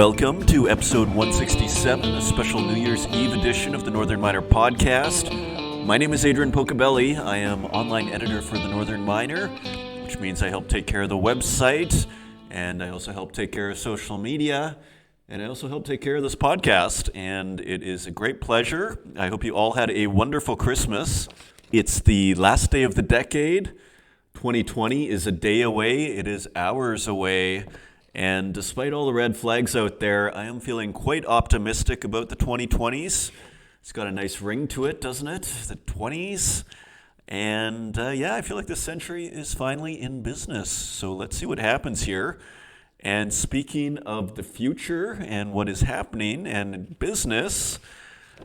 Welcome to episode 167, a special New Year's Eve edition of the Northern Miner Podcast. My name is Adrian Pocobelli. I am online editor for the Northern Miner, which means I help take care of the website, and I also help take care of social media, and I also help take care of this podcast, and it is a great pleasure. I hope you all had a wonderful Christmas. It's the last day of the decade. 2020 is a day away. It is hours away. And despite all the red flags out there, I am feeling quite optimistic about the 2020s. It's got a nice ring to it, doesn't it? The 20s. And I feel like this century is finally in business. So let's see what happens here. And speaking of the future and what is happening and in business,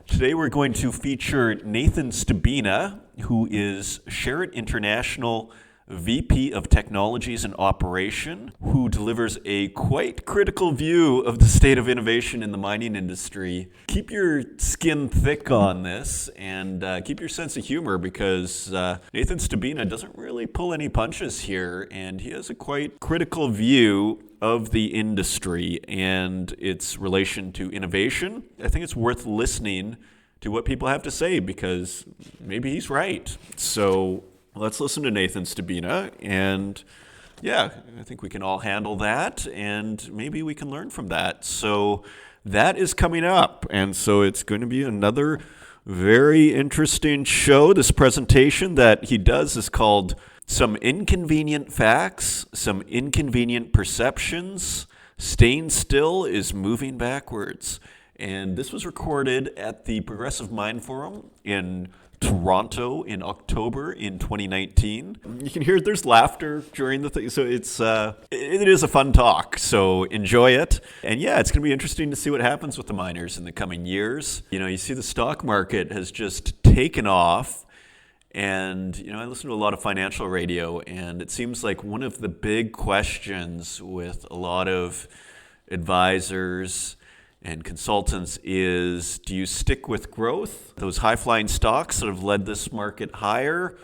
today we're going to feature Nathan Stubina, who is Sherritt International VP of Technologies and Operation, who delivers a quite critical view of the state of innovation in the mining industry. Keep your skin thick on this and keep your sense of humor because Nathan Stubina doesn't really pull any punches here, and he has a quite critical view of the industry and its relation to innovation. I think it's worth listening to what people have to say because maybe he's right. So let's listen to Nathan Stubina, and I think we can all handle that, and maybe we can learn from that. So that is coming up, and so it's going to be another very interesting show. This presentation that he does is called Some Inconvenient Facts, Some Inconvenient Perceptions. Staying Still is Moving Backwards. And this was recorded at the Progressive Mine Forum in Toronto in October in 2019. You can hear there's laughter during the thing, so it is a fun talk. So enjoy it, and it's going to be interesting to see what happens with the miners in the coming years. You see the stock market has just taken off, and I listen to a lot of financial radio, and it seems like one of the big questions with a lot of advisors and consultants is, do you stick with growth, those high-flying stocks that have led this market higher,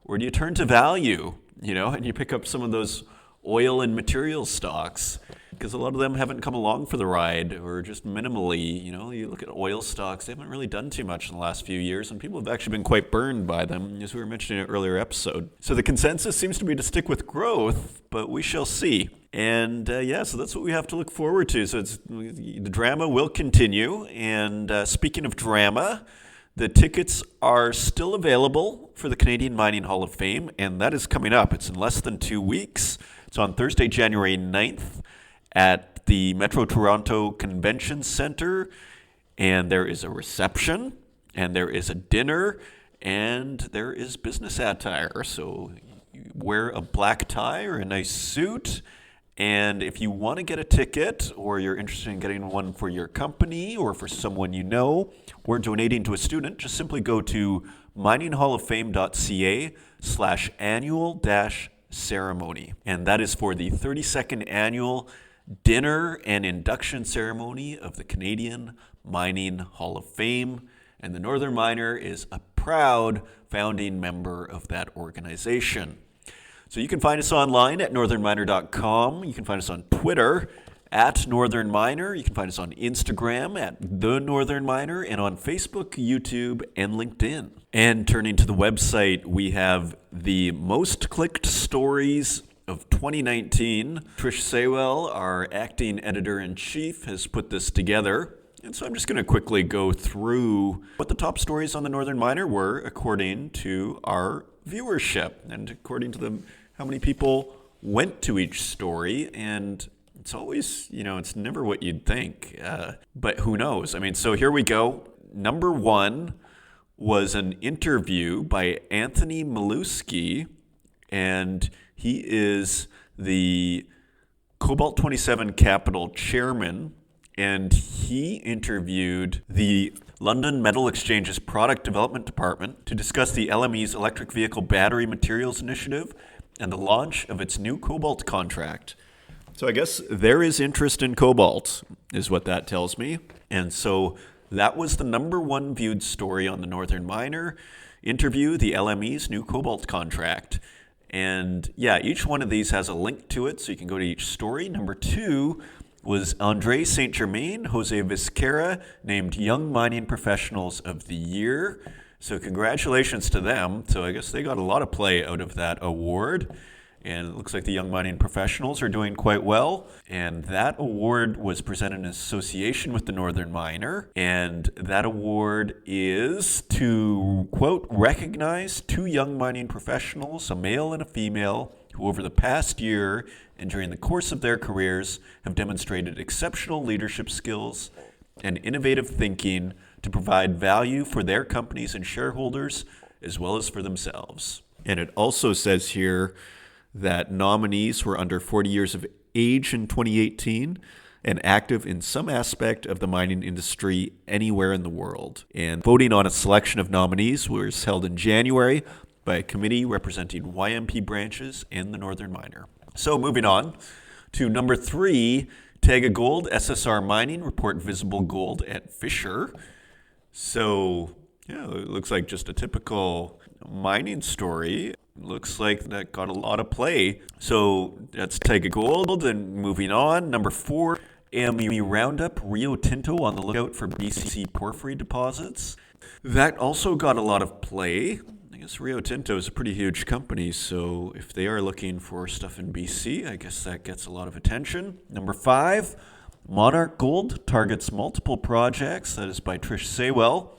or do you turn to value, and you pick up some of those oil and materials stocks? Because a lot of them haven't come along for the ride, or just minimally. You look at oil stocks, they haven't really done too much in the last few years, and people have actually been quite burned by them, as we were mentioning in an earlier episode. So the consensus seems to be to stick with growth, but we shall see. And so that's what we have to look forward to. So the drama will continue. And speaking of drama, the tickets are still available for the Canadian Mining Hall of Fame, and that is coming up. It's in less than 2 weeks. It's on Thursday, January 9th at the Metro Toronto Convention Centre, and there is a reception, and there is a dinner, and there is business attire. So you wear a black tie or a nice suit. And if you want to get a ticket, or you're interested in getting one for your company or for someone you know, or donating to a student, just simply go to mininghalloffame.ca/annual-ceremony. And that is for the 32nd annual dinner and induction ceremony of the Canadian Mining Hall of Fame. And the Northern Miner is a proud founding member of that organization. So you can find us online at northernminer.com. You can find us on Twitter at Northern Miner. You can find us on Instagram at The Northern Miner, and on Facebook, YouTube, and LinkedIn. And turning to the website, we have the most clicked stories of 2019. Trish Saywell, our acting editor-in-chief, has put this together. And so I'm just going to quickly go through what the top stories on the Northern Miner were according to our viewership and according to how many people went to each story. And it's always, it's never what you'd think, but who knows? So here we go. Number one was an interview by Anthony Maluski, and he is the Cobalt 27 Capital chairman, and he interviewed the London Metal Exchange's product development department to discuss the LME's electric vehicle battery materials initiative and the launch of its new cobalt contract. So I guess there is interest in cobalt, is what that tells me. And so that was the number one viewed story on the Northern Miner interview, the LME's new cobalt contract. And each one of these has a link to it, so you can go to each story. Number two was Andre Saint Germain, Jose Vizcarra, named Young Mining Professionals of the Year. So congratulations to them. So I guess they got a lot of play out of that award. And it looks like the Young Mining Professionals are doing quite well. And that award was presented in association with the Northern Miner. And that award is to, quote, recognize two young mining professionals, a male and a female, who over the past year and during the course of their careers have demonstrated exceptional leadership skills and innovative thinking to provide value for their companies and shareholders, as well as for themselves. And it also says here that nominees were under 40 years of age in 2018 and active in some aspect of the mining industry anywhere in the world. And voting on a selection of nominees was held in January by a committee representing YMP branches and the Northern Miner. So moving on to number 3, Taiga Gold, SSR Mining report visible gold at Fisher. So yeah, it looks like just a typical mining story. Looks like that got a lot of play. So that's Taiga Gold. And moving on, number 4, AME Roundup, Rio Tinto on the lookout for BC porphyry deposits. That also got a lot of play. I guess Rio Tinto is a pretty huge company, so if they are looking for stuff in BC, I guess that gets a lot of attention. Number 5, Monarch Gold targets multiple projects. That is by Trish Saywell.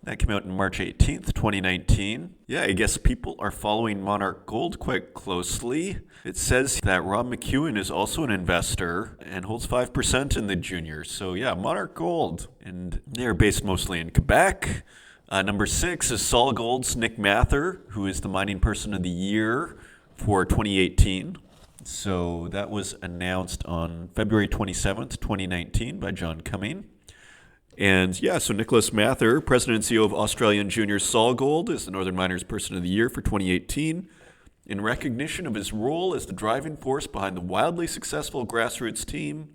That came out on March 18th, 2019. Yeah, I guess people are following Monarch Gold quite closely. It says that Rob McEwen is also an investor and holds 5% in the juniors. So yeah, Monarch Gold. And they're based mostly in Quebec. Number 6 is Sol Gold's Nick Mather, who is the Mining Person of the Year for 2018. So that was announced on February 27th, 2019 by John Cumming. And yeah, so Nicholas Mather, President and CEO of Australian Juniors Sol Gold, is the Northern Miners Person of the Year for 2018 in recognition of his role as the driving force behind the wildly successful grassroots team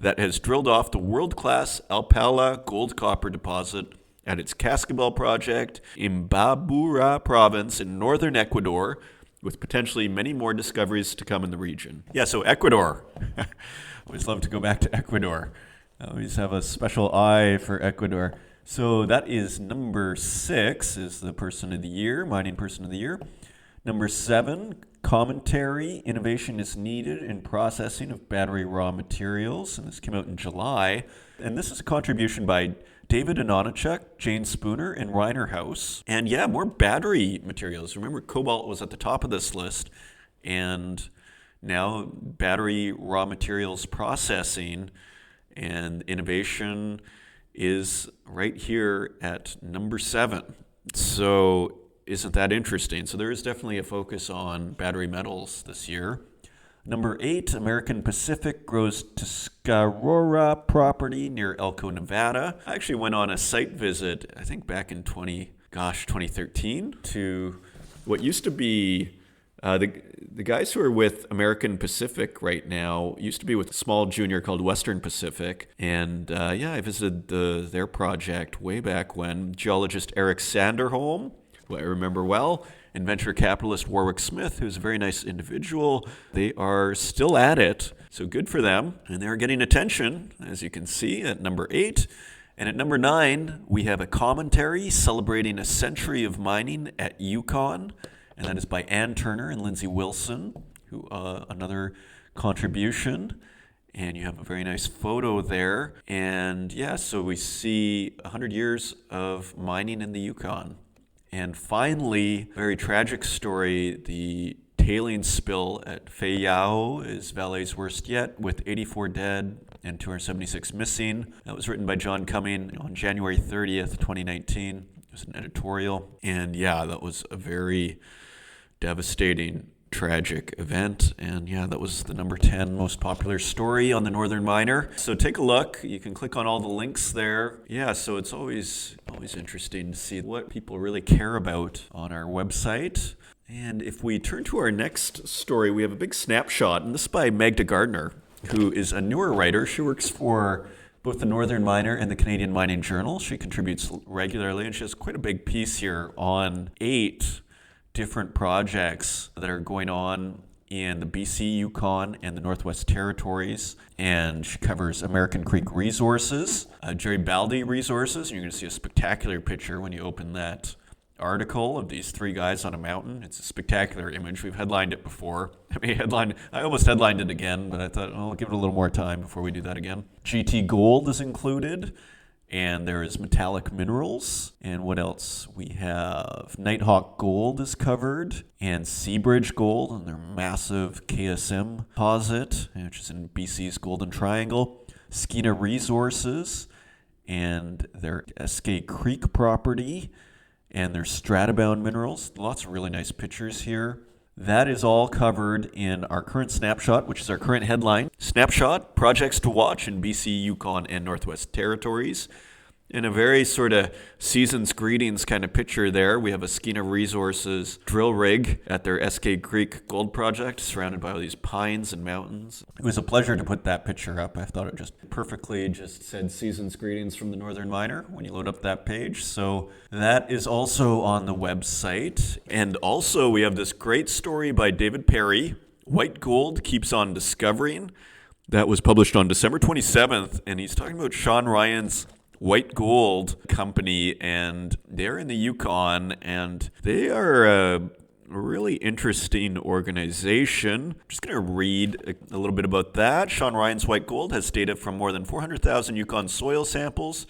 that has drilled off the world-class Alpala gold-copper deposit at its Cascabel project in Babura province in northern Ecuador, with potentially many more discoveries to come in the region. Yeah, so Ecuador. Always love to go back to Ecuador. I always have a special eye for Ecuador. So that is number 6, is the Person of the Year, Mining Person of the Year. Number 7, commentary, innovation is needed in processing of battery raw materials. And this came out in July. And this is a contribution by David Anonichuk, Jane Spooner, and Reiner House. And yeah, more battery materials. Remember, cobalt was at the top of this list. And now battery raw materials processing and innovation is right here at number 7. So isn't that interesting? So there is definitely a focus on battery metals this year. Number 8, American Pacific grows Tuscarora property near Elko, Nevada. I actually went on a site visit, I think back in 2013, to what used to be the guys who are with American Pacific right now used to be with a small junior called Western Pacific. And yeah, I visited their project way back when. Geologist Eric Sanderholm, who I remember well, and venture capitalist Warwick Smith, who's a very nice individual. They are still at it, so good for them. And they're getting attention, as you can see, at number 8. And at number 9, we have a commentary celebrating a century of mining at Yukon. And that is by Ann Turner and Lindsay Wilson, who another contribution. And you have a very nice photo there. And yeah, so we see 100 years of mining in the Yukon. And finally, very tragic story, the tailings spill at Fayao is Vale's worst yet, with 84 dead and 276 missing. That was written by John Cumming on January 30th, 2019. It was an editorial. And yeah, that was a very devastating, tragic event. And yeah, that was the number 10 most popular story on the Northern Miner. So take a look. You can click on all the links there. Yeah, so it's always interesting to see what people really care about on our website. And if we turn to our next story, we have a big snapshot, and this is by Magda Gardner, who is a newer writer. She works for both the Northern Miner and the Canadian Mining Journal. She contributes regularly, and she has quite a big piece here on 8 different projects that are going on in the BC, Yukon, and the Northwest Territories, and she covers American Creek Resources, Garibaldi Resources, and you're going to see a spectacular picture when you open that article of these three guys on a mountain. It's a spectacular image. We've headlined it before. I almost headlined it again, but I thought, I'll give it a little more time before we do that again. GT Gold is included, and there is Metallic Minerals. And what else? We have Nighthawk Gold is covered, and Seabridge Gold, and their massive KSM deposit, which is in BC's Golden Triangle. Skeena Resources, and their SK Creek property, and there's Stratabound Minerals. Lots of really nice pictures here. That is all covered in our current snapshot, which is our current headline. Snapshot, projects to watch in BC, Yukon, and Northwest Territories. In a very sort of season's greetings kind of picture there, we have a Skeena Resources drill rig at their SK Creek gold project, surrounded by all these pines and mountains. It was a pleasure to put that picture up. I thought it just perfectly just said season's greetings from the Northern Miner when you load up that page. So that is also on the website. And also we have this great story by David Perry, White Gold Keeps on Discovering. That was published on December 27th, and he's talking about Sean Ryan's White Gold Company, and they're in the Yukon, and they are a really interesting organization. I'm just going to read a little bit about that. Sean Ryan's White Gold has data from more than 400,000 Yukon soil samples,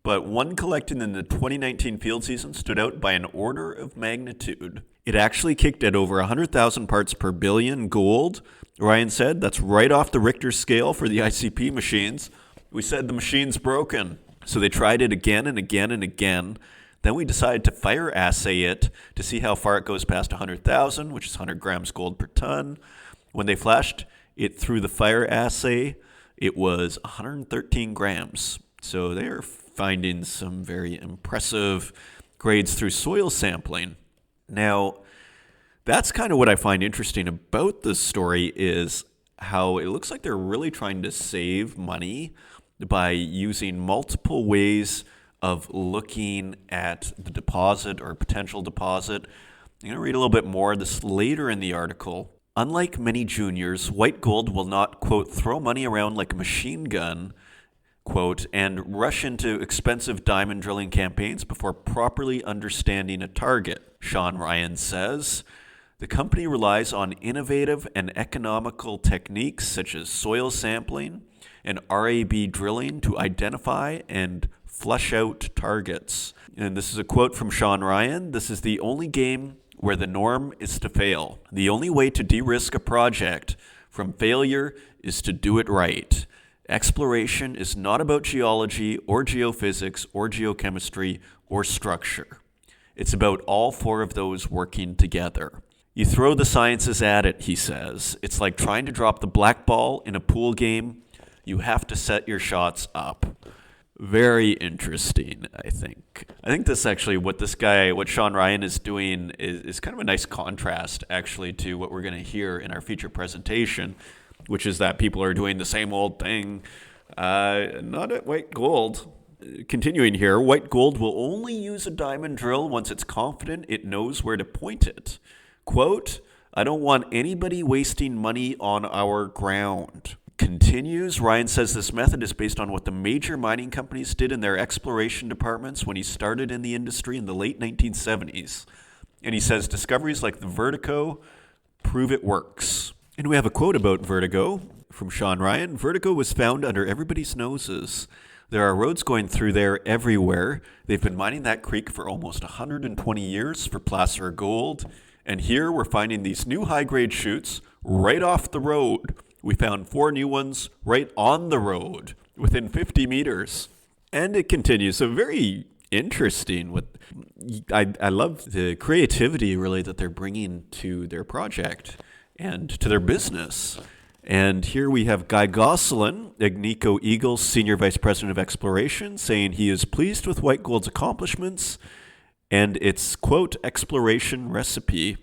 but one collected in the 2019 field season stood out by an order of magnitude. It actually kicked at over 100,000 parts per billion gold. Ryan said that's right off the Richter scale for the ICP machines. We said the machine's broken. So they tried it again and again and again. Then we decided to fire assay it to see how far it goes past 100,000, which is 100 grams gold per ton. When they flashed it through the fire assay, it was 113 grams. So they're finding some very impressive grades through soil sampling. Now, that's kind of what I find interesting about this story is how it looks like they're really trying to save money by using multiple ways of looking at the deposit or potential deposit. I'm going to read a little bit more of this later in the article. Unlike many juniors, White Gold will not, quote, throw money around like a machine gun, quote, and rush into expensive diamond drilling campaigns before properly understanding a target, Sean Ryan says. The company relies on innovative and economical techniques such as soil sampling and RAB drilling to identify and flush out targets. And this is a quote from Sean Ryan. This is the only game where the norm is to fail. The only way to de-risk a project from failure is to do it right. Exploration is not about geology or geophysics or geochemistry or structure. It's about all four of those working together. You throw the sciences at it, he says. It's like trying to drop the black ball in a pool game. You have to set your shots up. Very interesting, I think. I think this actually, what Sean Ryan is doing is kind of a nice contrast, actually, to what we're going to hear in our feature presentation, which is that people are doing the same old thing, not at White Gold. Continuing here, White Gold will only use a diamond drill once it's confident it knows where to point it. Quote, I don't want anybody wasting money on our ground. Continues, Ryan says this method is based on what the major mining companies did in their exploration departments when he started in the industry in the late 1970s. And he says discoveries like the Vertigo prove it works. And we have a quote about Vertigo from Sean Ryan. Vertigo was found under everybody's noses. There are roads going through there everywhere. They've been mining that creek for almost 120 years for placer gold. And here we're finding these new high-grade chutes right off the road. We found 4 new ones right on the road within 50 meters. And it continues. So very interesting. I love the creativity really that they're bringing to their project and to their business. And here we have Guy Gosselin, Agnico Eagle's Senior Vice President of Exploration, saying he is pleased with White Gold's accomplishments and its, quote, exploration recipe.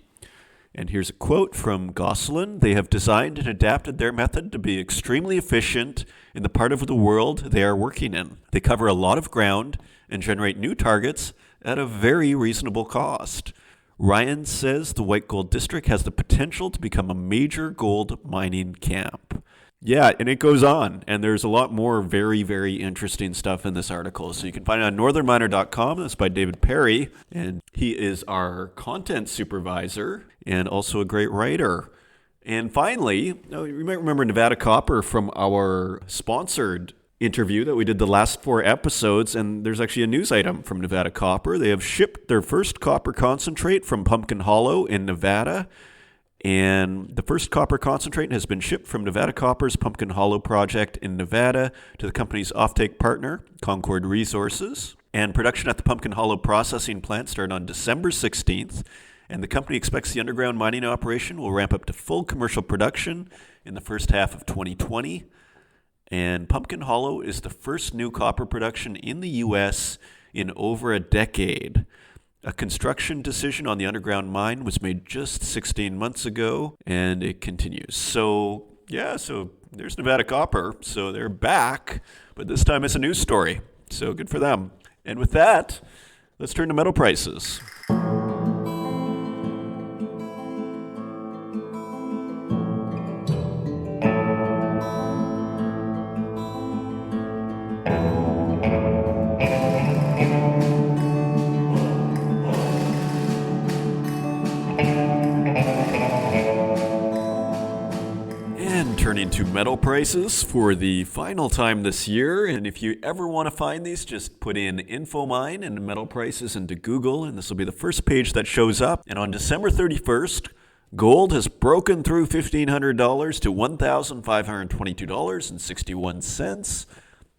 And here's a quote from Gosselin. They have designed and adapted their method to be extremely efficient in the part of the world they are working in. They cover a lot of ground and generate new targets at a very reasonable cost. Ryan says the White Gold District has the potential to become a major gold mining camp. Yeah, and it goes on, and there's a lot more very, very interesting stuff in this article. So you can find it on northernminer.com. That's by David Perry, and he is our content supervisor and also a great writer. And finally, you might remember Nevada Copper from our sponsored interview that we did the last 4 episodes, and there's actually a news item from Nevada Copper. They have shipped their first copper concentrate from Pumpkin Hollow in Nevada. And the first copper concentrate has been shipped from Nevada Copper's Pumpkin Hollow project in Nevada to the company's offtake partner, Concord Resources. And production at the Pumpkin Hollow processing plant started on December 16th. And the company expects the underground mining operation will ramp up to full commercial production in the first half of 2020. And Pumpkin Hollow is the first new copper production in the U.S. in over a decade. A construction decision on the underground mine was made just 16 months ago, and it continues. So there's Nevada Copper. So they're back, but this time it's a news story. So good for them. And with that, let's turn to metal prices. Turning to metal prices for the final time this year, and if you ever want to find these, just put in InfoMine and metal prices into Google, and this will be the first page that shows up. And on December 31st, gold has broken through $1,500 to $1,522.61.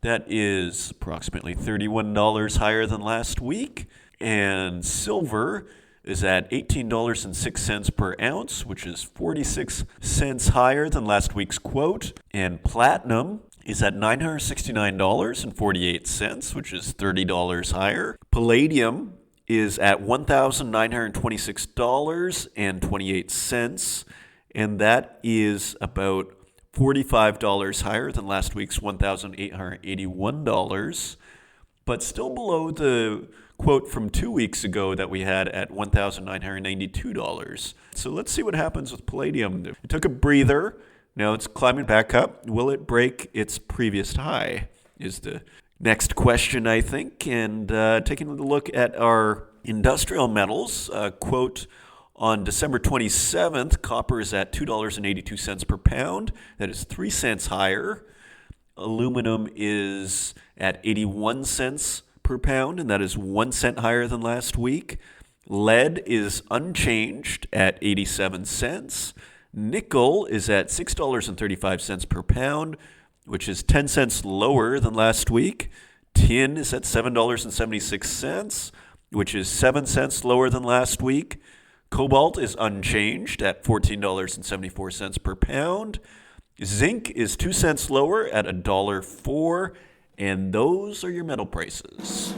That is approximately $31 higher than last week, and silver is at $18.06 per ounce, which is 46 cents higher than last week's quote. And platinum is at $969.48, which is $30 higher. Palladium is at $1,926.28, and that is about $45 higher than last week's $1,881, but still below the quote from 2 weeks ago that we had at $1,992. So let's see what happens with palladium. It took a breather. Now it's climbing back up. Will it break its previous high is the next question, I think. And taking a look at our industrial metals, quote on December 27th, copper is at $2.82 per pound. That is 3 cents higher. Aluminum is at 81 cents per pound, and that is 1 cent higher than last week. Lead is unchanged at 87 cents. Nickel is at $6.35 per pound, which is 10 cents lower than last week. Tin is at $7.76, which is 7 cents lower than last week. Cobalt is unchanged at $14.74 per pound. Zinc is 2 cents lower at $1.04. And those are your metal prices.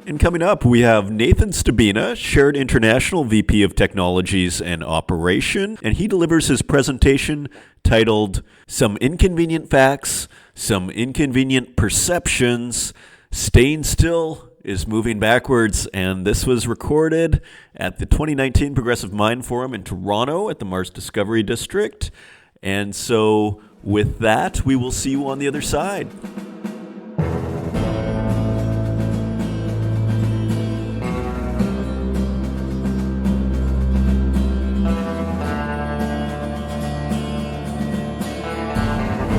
And coming up, we have Nathan Stubina, Sherritt International VP of Technologies and Operation, and he delivers his presentation titled Some Inconvenient Facts, Some Inconvenient Perceptions. Staying Still is Moving Backwards, and this was recorded at the 2019 Progressive Mine Forum in Toronto at the Mars Discovery District. And so with that, we will see you on the other side.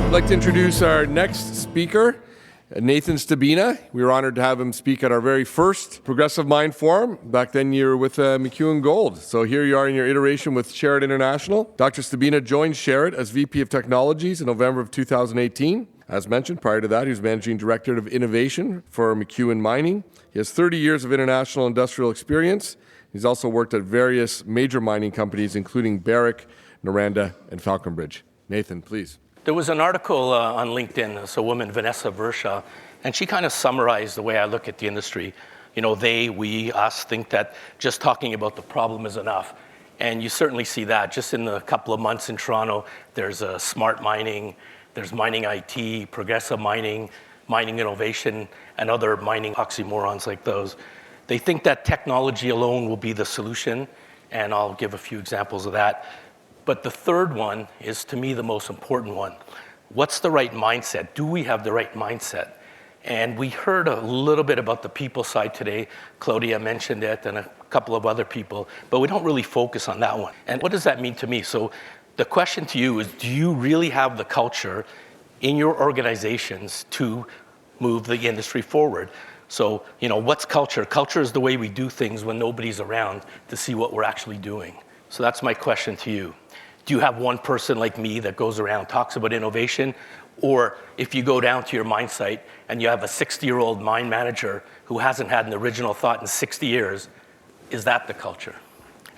I'd like to introduce our next speaker, Nathan Stubina. We were honored to have him speak at our very first Progressive Mine Forum. Back then you were with McEwen Gold. So here you are in your iteration with Sherritt International. Dr. Stubina joined Sherritt as VP of Technologies in November of 2018. As mentioned, prior to that, he was Managing Director of Innovation for McEwen Mining. He has 30 years of international industrial experience. He's also worked at various major mining companies, including Barrick, Noranda, and Falconbridge. Nathan, please. There was an article on LinkedIn, it's a woman, Vanessa Versha, and she kind of summarized the way I look at the industry. You know, they, we, us think that just talking about the problem is enough. And you certainly see that just in the couple of months in Toronto. There's smart mining, there's mining IT, progressive mining, mining innovation, and other mining oxymorons like those. They think that technology alone will be the solution, and I'll give a few examples of that. But the third one is, to me, the most important one. What's the right mindset? Do we have the right mindset? And we heard a little bit about the people side today. Claudia mentioned it, and a couple of other people, but we don't really focus on that one. And what does that mean to me? So the question to you is, do you really have the culture in your organizations to move the industry forward? So, what's culture? Culture is the way we do things when nobody's around to see what we're actually doing. So that's my question to you. Do you have one person like me that goes around, talks about innovation? Or if you go down to your mine site and you have a 60-year-old mine manager who hasn't had an original thought in 60 years, is that the culture?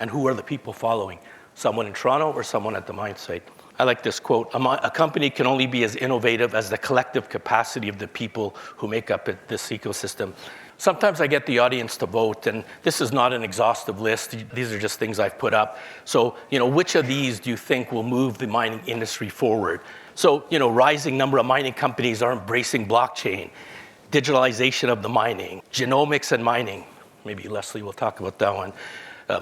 And who are the people following? Someone in Toronto or someone at the mine site? I like this quote: a company can only be as innovative as the collective capacity of the people who make up this ecosystem. Sometimes I get the audience to vote, and this is not an exhaustive list. These are just things I've put up. So, which of these do you think will move the mining industry forward? So, rising number of mining companies are embracing blockchain, digitalization of the mining, genomics and mining. Maybe Leslie will talk about that one.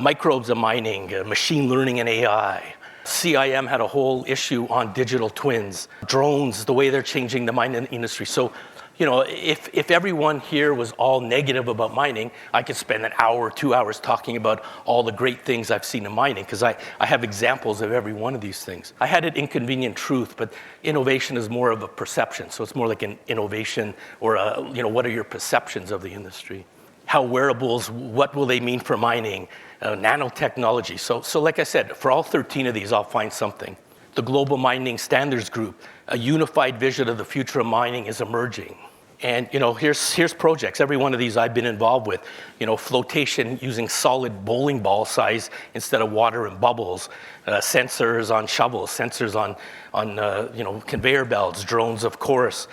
Microbes of mining, machine learning and AI. CIM had a whole issue on digital twins, drones, the way they're changing the mining industry. So, if everyone here was all negative about mining, I could spend an hour or 2 hours talking about all the great things I've seen in mining, because I have examples of every one of these things. I had an inconvenient truth, but innovation is more of a perception. So it's more like an innovation, or what are your perceptions of the industry? How wearables, what will they mean for mining? Nanotechnology. So like I said, for all 13 of these, I'll find something. The Global Mining Standards Group, a unified vision of the future of mining is emerging. And here's projects. Every one of these I've been involved with. Flotation using solid bowling ball size instead of water and bubbles. Sensors on shovels, sensors on conveyor belts, drones, of course.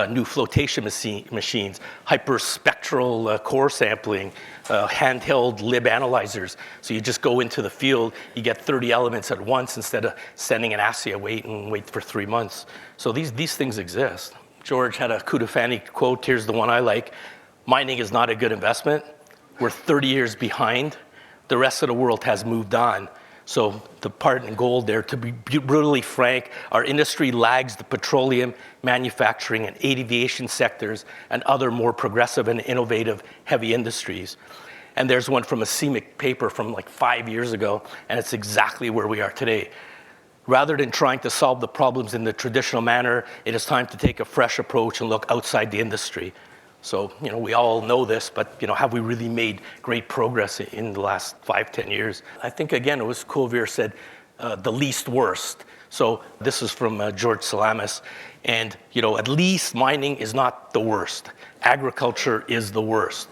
New flotation machines, hyperspectral core sampling, handheld lib analyzers. So you just go into the field, you get 30 elements at once instead of sending an assay wait for 3 months. So these things exist. George had a Kudafani quote. Here's the one I like. Mining is not a good investment. We're 30 years behind. The rest of the world has moved on. So the part in gold there, to be brutally frank, our industry lags the petroleum, manufacturing, and aviation sectors and other more progressive and innovative heavy industries. And there's one from a CMIC paper from like 5 years ago, and it's exactly where we are today. Rather than trying to solve the problems in the traditional manner, it is time to take a fresh approach and look outside the industry. So, we all know this, but, have we really made great progress in the last 5-10 years? I think, again, it was Colville said, the least worst. So this is from George Salamis. And, at least mining is not the worst. Agriculture is the worst.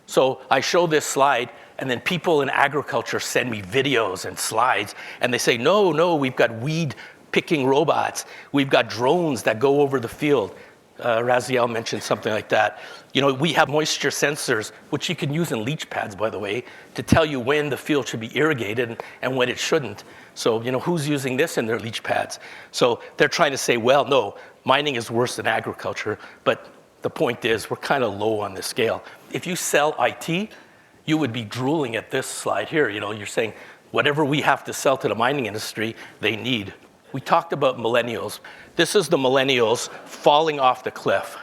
So I show this slide, and then people in agriculture send me videos and slides, and they say, no, we've got weed picking robots. We've got drones that go over the field. Raziel mentioned something like that. We have moisture sensors, which you can use in leach pads, by the way, to tell you when the field should be irrigated and when it shouldn't. So, who's using this in their leach pads? So they're trying to say, well, no, mining is worse than agriculture, but the point is we're kind of low on this scale. If you sell IT, you would be drooling at this slide here. You're saying whatever we have to sell to the mining industry, they need. We talked about millennials. This is the millennials falling off the cliff.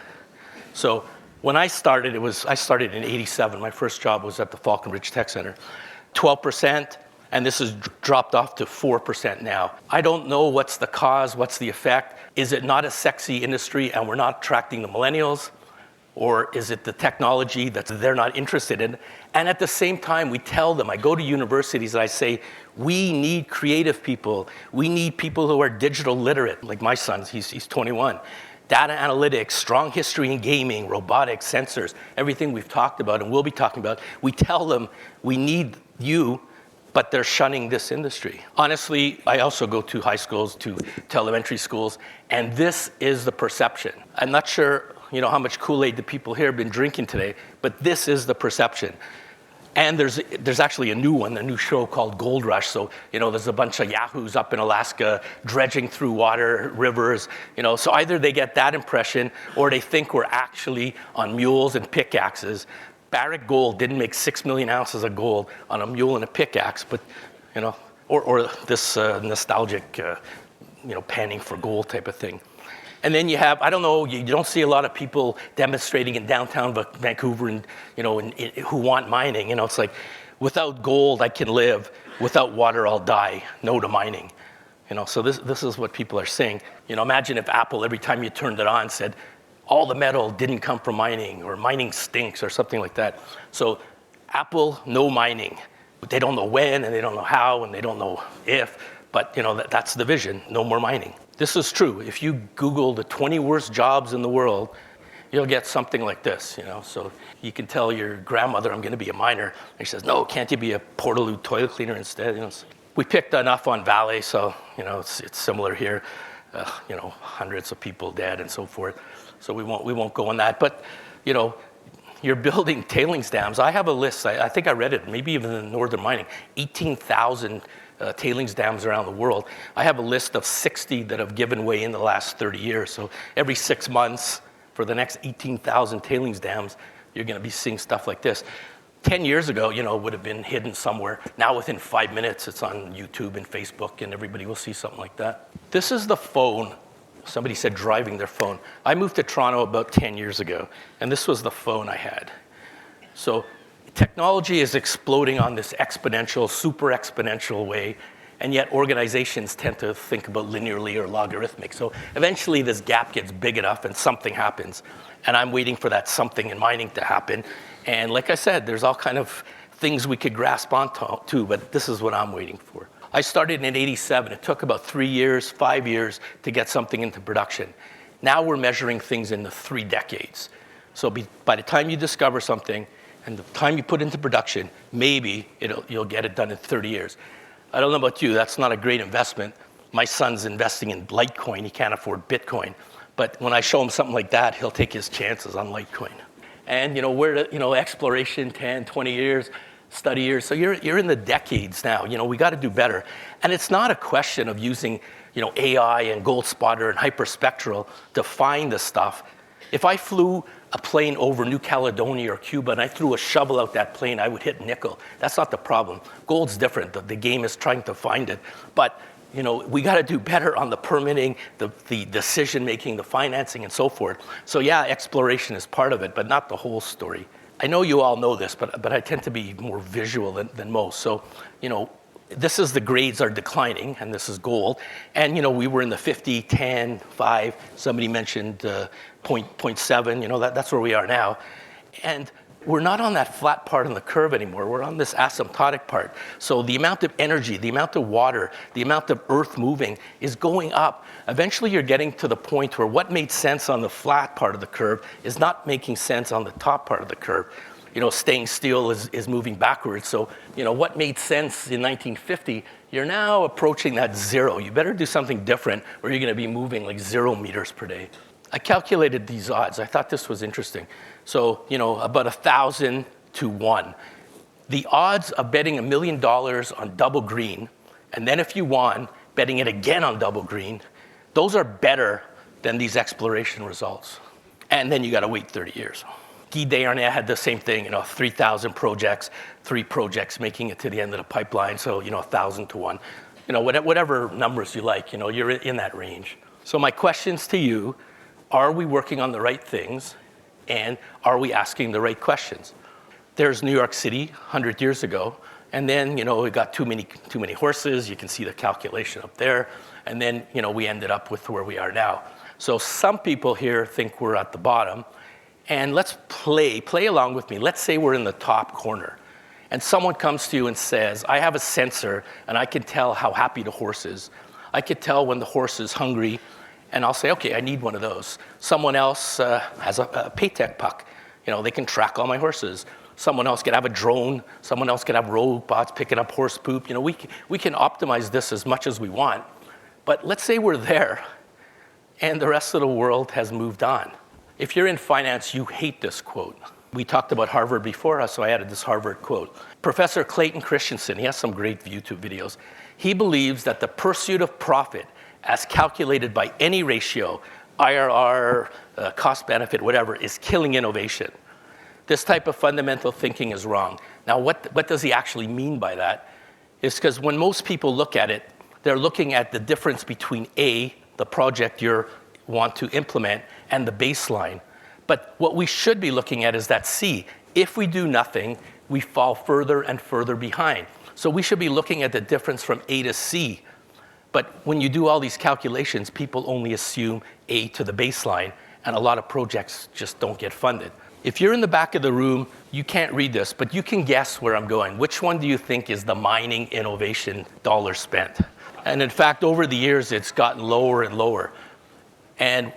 So when I started, I started in '87. My first job was at the Falcon Ridge Tech Center. 12%, and this has dropped off to 4% now. I don't know what's the cause, what's the effect. Is it not a sexy industry and we're not attracting the millennials? Or is it the technology that they're not interested in? And at the same time, we tell them, I go to universities and I say, we need creative people. We need people who are digital literate, like my son, he's 21. Data analytics, strong history in gaming, robotics, sensors, everything we've talked about and we'll be talking about. We tell them, we need you, but they're shunning this industry. Honestly, I also go to high schools, to elementary schools, and this is the perception. I'm not sure how much Kool-Aid the people here have been drinking today, but this is the perception. And there's actually a new show called Gold Rush. So, there's a bunch of yahoos up in Alaska dredging through water, rivers, so either they get that impression or they think we're actually on mules and pickaxes. Barrick Gold didn't make 6 million ounces of gold on a mule and a pickaxe, but, or this nostalgic, panning for gold type of thing. And then you have, I don't know, you don't see a lot of people demonstrating in downtown Vancouver and, who want mining. It's like, without gold, I can live. Without water, I'll die. No to mining. So this is what people are saying. Imagine if Apple, every time you turned it on, said, all the metal didn't come from mining, or mining stinks, or something like that. So Apple, no mining. They don't know when, and they don't know how, and they don't know if, but that's the vision, no more mining. This is true. If you Google the 20 worst jobs in the world, you'll get something like this, So you can tell your grandmother, I'm going to be a miner. And she says, no, can't you be a Portaloo toilet cleaner instead? We picked enough on Valley, so, it's similar here. Hundreds of people dead and so forth. So we won't go on that. But, you're building tailings dams. I have a list. I think I read it, maybe even in Northern Mining, 18,000 tailings dams around the world. I have a list of 60 that have given way in the last 30 years. So every 6 months for the next 18,000 tailings dams, you're going to be seeing stuff like this. 10 years ago, it would have been hidden somewhere. Now within 5 minutes, it's on YouTube and Facebook, and everybody will see something like that. This is the phone. Somebody said driving their phone. I moved to Toronto about 10 years ago, and this was the phone I had. So technology is exploding on this exponential, super exponential way, and yet organizations tend to think about linearly or logarithmic. So eventually this gap gets big enough and something happens. And I'm waiting for that something in mining to happen. And like I said, there's all kind of things we could grasp onto, but this is what I'm waiting for. I started in '87. It took about 3 years, 5 years to get something into production. Now we're measuring things in the 3 decades. So by the time you discover something and the time you put into production, maybe you'll get it done in 30 years. I don't know about you, that's not a great investment. My son's investing in Litecoin. He can't afford Bitcoin. But when I show him something like that, he'll take his chances on Litecoin. And exploration, 10, 20 years, study years. So you're in the decades now. We got to do better. And it's not a question of using, AI and gold spotter and hyperspectral to find the stuff. If I flew a plane over New Caledonia or Cuba and I threw a shovel out that plane, I would hit nickel. That's not the problem. Gold's different. The game is trying to find it. But we got to do better on the permitting, the decision-making, the financing, and so forth. So yeah, exploration is part of it, but not the whole story. I know you all know this, but I tend to be more visual than most. So, this is the grades are declining, and this is gold. And, we were in the 50, 10, 5. Somebody mentioned 0.7. That's where we are now. And we're not on that flat part on the curve anymore. We're on this asymptotic part. So the amount of energy, the amount of water, the amount of earth moving is going up. Eventually you're getting to the point where what made sense on the flat part of the curve is not making sense on the top part of the curve. Staying still is moving backwards. So, what made sense in 1950, you're now approaching that zero. You better do something different or you're going to be moving like 0 meters per day. I calculated these odds. I thought this was interesting. So, about 1,000 to 1. The odds of betting $1 million on double green, and then if you won, betting it again on double green, those are better than these exploration results. And then you got to wait 30 years. Guy Desharnais had the same thing, 3,000 projects, 3 projects making it to the end of the pipeline, so, 1,000 to 1. Whatever numbers you like, you're in that range. So my questions to you, are we working on the right things? And are we asking the right questions? There's New York City 100 years ago, and then, we got too many horses. You can see the calculation up there. And then, we ended up with where we are now. So some people here think we're at the bottom. And let's play along with me. Let's say we're in the top corner. And someone comes to you and says, I have a sensor, and I can tell how happy the horse is. I can tell when the horse is hungry. And I'll say, okay, I need one of those. Someone else has a Paytech puck. They can track all my horses. Someone else could have a drone. Someone else could have robots picking up horse poop. We can optimize this as much as we want. But let's say we're there, and the rest of the world has moved on. If you're in finance, you hate this quote. We talked about Harvard before, so I added this Harvard quote. Professor Clayton Christensen, he has some great YouTube videos. He believes that the pursuit of profit, as calculated by any ratio, IRR, cost benefit, whatever, is killing innovation. This type of fundamental thinking is wrong. Now, what does he actually mean by that? It's because when most people look at it, they're looking at the difference between A, the project you want to implement, and the baseline. But what we should be looking at is that C. If we do nothing, we fall further and further behind. So we should be looking at the difference from A to C. But when you do all these calculations, people only assume A to the baseline, and a lot of projects just don't get funded. If you're in the back of the room, you can't read this, but you can guess where I'm going. Which one do you think is the mining innovation dollar spent? And in fact, over the years, it's gotten lower and lower. And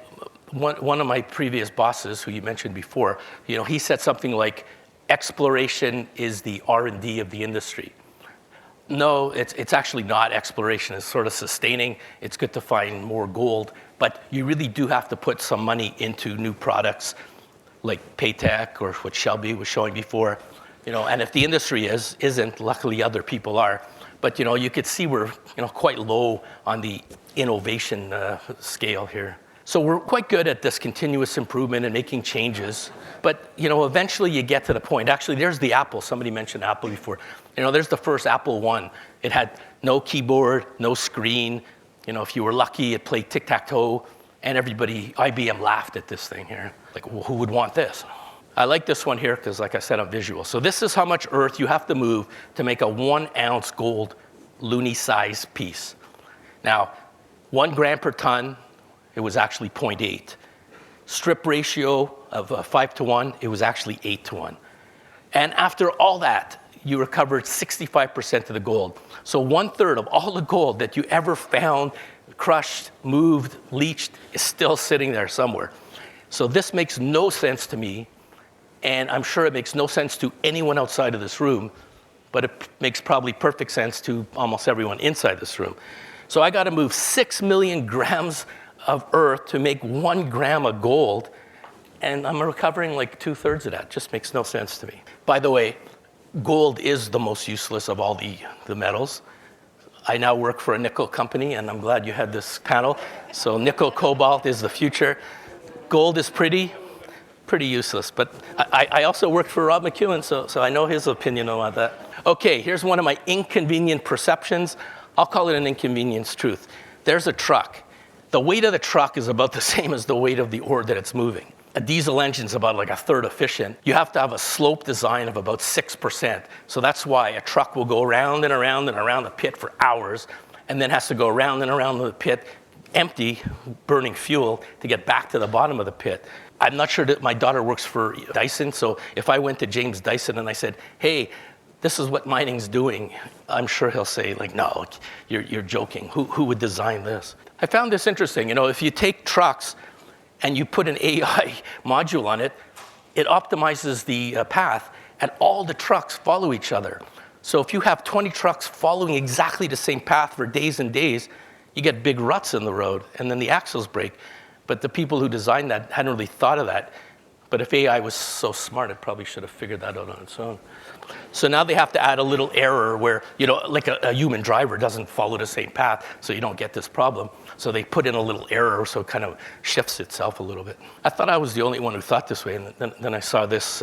one of my previous bosses, who you mentioned before, he said something like, exploration is the R&D of the industry. No, it's actually not exploration. It's sort of sustaining. It's good to find more gold, but you really do have to put some money into new products like Paytech or what Shelby was showing before. And if the industry isn't, luckily other people are. But you could see we're quite low on the innovation scale here. So we're quite good at this continuous improvement and making changes. But eventually you get to the point. Actually, there's the Apple. Somebody mentioned Apple before. There's the first Apple I. It had no keyboard, no screen. If you were lucky, it played tic-tac-toe. And IBM laughed at this thing here. Like, well, who would want this? I like this one here because, like I said, I'm visual. So this is how much earth you have to move to make a 1 ounce gold loonie-sized piece. Now, 1 gram per ton, it was actually 0.8. Strip ratio of 5 to 1, it was actually 8 to 1. And after all that, you recovered 65% of the gold. So 1/3 of all the gold that you ever found, crushed, moved, leached, is still sitting there somewhere. So this makes no sense to me, and I'm sure it makes no sense to anyone outside of this room, but it makes probably perfect sense to almost everyone inside this room. So I got to move 6 million grams of earth to make 1 gram of gold, and I'm recovering like 2/3 of that. Just makes no sense to me. By the way, gold is the most useless of all the metals. I now work for a nickel company, and I'm glad you had this panel. So nickel cobalt is the future. Gold is pretty useless. But I also worked for Rob McEwen, so I know his opinion on that. Okay, here's one of my inconvenient perceptions. I'll call it an inconvenience truth. There's a truck. The weight of the truck is about the same as the weight of the ore that it's moving. A diesel engine's about like 1/3 efficient. You have to have a slope design of about 6%. So that's why a truck will go around and around and around the pit for hours, and then has to go around and around the pit, empty, burning fuel, to get back to the bottom of the pit. I'm not sure that my daughter works for Dyson, so if I went to James Dyson and I said, hey, this is what mining's doing, I'm sure he'll say, like, no, you're joking. Who would design this? I found this interesting. If you take trucks and you put an AI module on it, it optimizes the path, and all the trucks follow each other. So if you have 20 trucks following exactly the same path for days and days, you get big ruts in the road, and then the axles break. But the people who designed that hadn't really thought of that. But if AI was so smart, it probably should have figured that out on its own. So now they have to add a little error where, like a human driver doesn't follow the same path, so you don't get this problem. So they put in a little error so it kind of shifts itself a little bit. I thought I was the only one who thought this way, and then I saw this,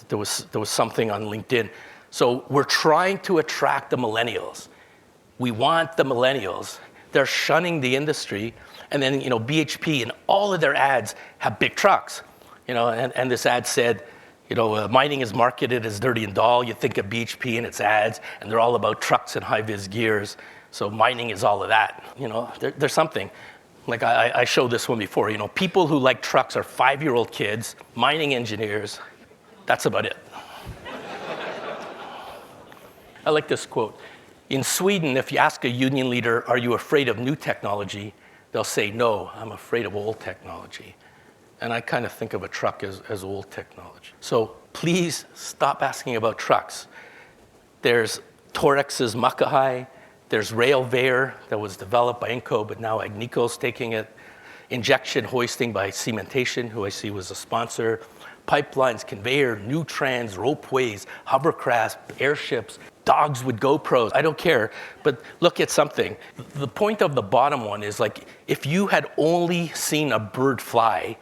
there was something on LinkedIn. So we're trying to attract the millennials. We want the millennials. They're shunning the industry, and then BHP and all of their ads have big trucks. And this ad said, mining is marketed as dirty and dull. You think of BHP and its ads, and they're all about trucks and high-vis gears. So mining is all of that. There's something. Like I showed this one before. People who like trucks are 5-year-old kids, mining engineers. That's about it. I like this quote. In Sweden, if you ask a union leader, are you afraid of new technology? They'll say, no, I'm afraid of old technology. And I kind of think of a truck as old technology. So please stop asking about trucks. There's Torex's Muckahai. There's Railveyor that was developed by Inco, but now Agnico's taking it. Injection hoisting by Cementation, who I see was a sponsor. Pipelines, conveyor, new trans, ropeways, hovercrafts, airships, dogs with GoPros. I don't care, but look at something. The point of the bottom one is like, if you had only seen a bird fly,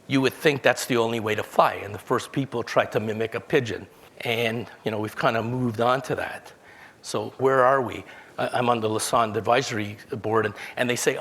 you would think that's the only way to fly. And the first people tried to mimic a pigeon. And, we've kind of moved on to that. So where are we? I'm on the Lassonde Advisory Board, and they say,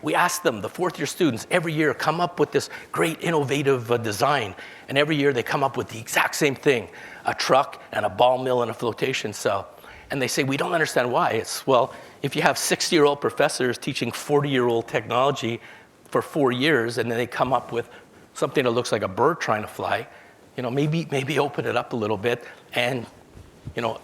we ask them, the fourth-year students, every year come up with this great innovative design. And every year they come up with the exact same thing, a truck and a ball mill and a flotation cell. And they say, we don't understand why. It's, well, if you have 60-year-old professors teaching 40-year-old technology for 4 years, and then they come up with something that looks like a bird trying to fly, maybe open it up a little bit and,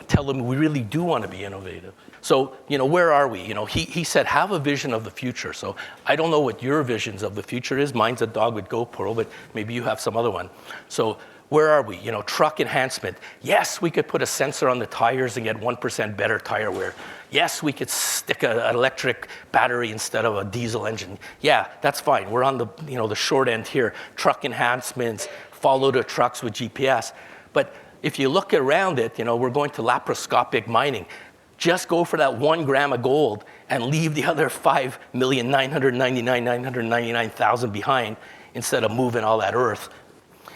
tell them we really do want to be innovative. So, where are we? He said, have a vision of the future. So I don't know what your visions of the future is. Mine's a dog with GoPro, but maybe you have some other one. So where are we? Truck enhancement. Yes, we could put a sensor on the tires and get 1% better tire wear. Yes, we could stick an electric battery instead of a diesel engine. Yeah, that's fine. We're on the short end here. Truck enhancements, follow the trucks with GPS. But if you look around it, we're going to laparoscopic mining. Just go for that 1 gram of gold and leave the other 5,999,999,000 behind instead of moving all that earth.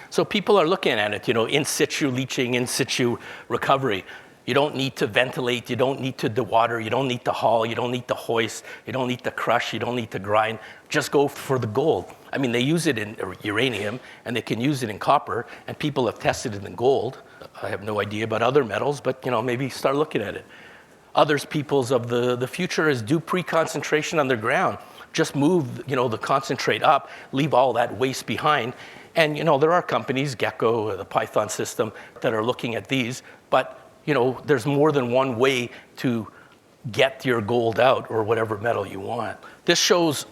So people are looking at it, in situ leaching, in situ recovery. You don't need to ventilate, you don't need to dewater, you don't need to haul, you don't need to hoist, you don't need to crush, you don't need to grind. Just go for the gold. I mean, they use it in uranium and they can use it in copper, and people have tested it in gold. I have no idea about other metals, but maybe start looking at it. Others peoples of the future is do pre-concentration underground. Just move, the concentrate up, leave all that waste behind. And, there are companies, Gecko, the Python system, that are looking at these. But, there's more than one way to get your gold out or whatever metal you want. This shows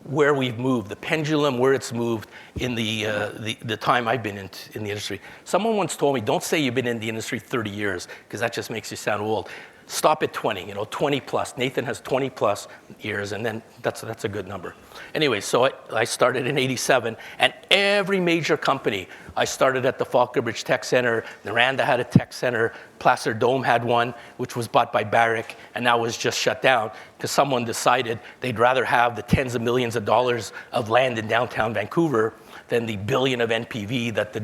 where we've moved, the pendulum, where it's moved in the time I've been in the industry. Someone once told me, don't say you've been in the industry 30 years, because that just makes you sound old. Stop at 20, 20 plus. Nathan has 20 plus years, and then that's a good number. Anyway, so I started in 87, and every major company, I started at the Falconbridge Tech Center, Noranda had a tech center, Placer Dome had one, which was bought by Barrick, and now was just shut down because someone decided they'd rather have the tens of millions of dollars of land in downtown Vancouver than the billion of NPV that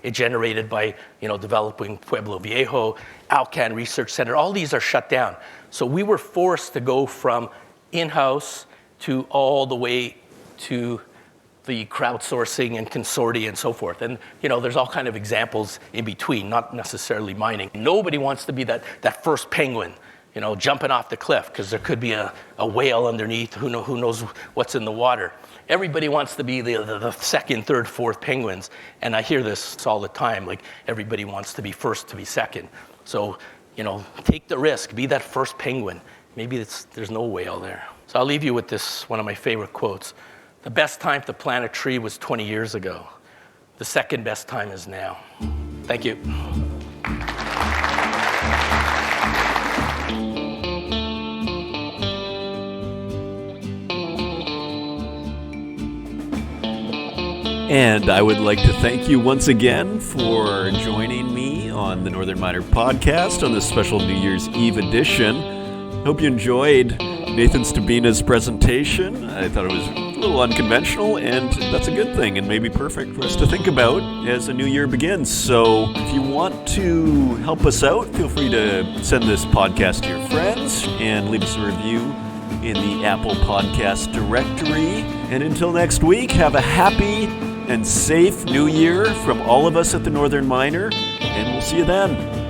it generated by developing Pueblo Viejo, Alcan Research Center. All these are shut down. So we were forced to go from in-house to all the way to the crowdsourcing and consortia and so forth. And there's all kind of examples in between, not necessarily mining. Nobody wants to be that first penguin, jumping off the cliff, because there could be a whale underneath. Who knows what's in the water. Everybody wants to be the second, third, fourth penguins. And I hear this all the time, like everybody wants to be first to be second. So, take the risk, be that first penguin. Maybe there's no whale there. So I'll leave you with this, one of my favorite quotes. The best time to plant a tree was 20 years ago. The second best time is now. Thank you. And I would like to thank you once again for joining me on the Northern Miner Podcast on this special New Year's Eve edition. Hope you enjoyed Nathan Stubina's presentation. I thought it was a little unconventional, and that's a good thing and maybe perfect for us to think about as the new year begins. So if you want to help us out, feel free to send this podcast to your friends and leave us a review in the Apple Podcast directory. And until next week, have a happy and safe New Year from all of us at the Northern Miner, and we'll see you then.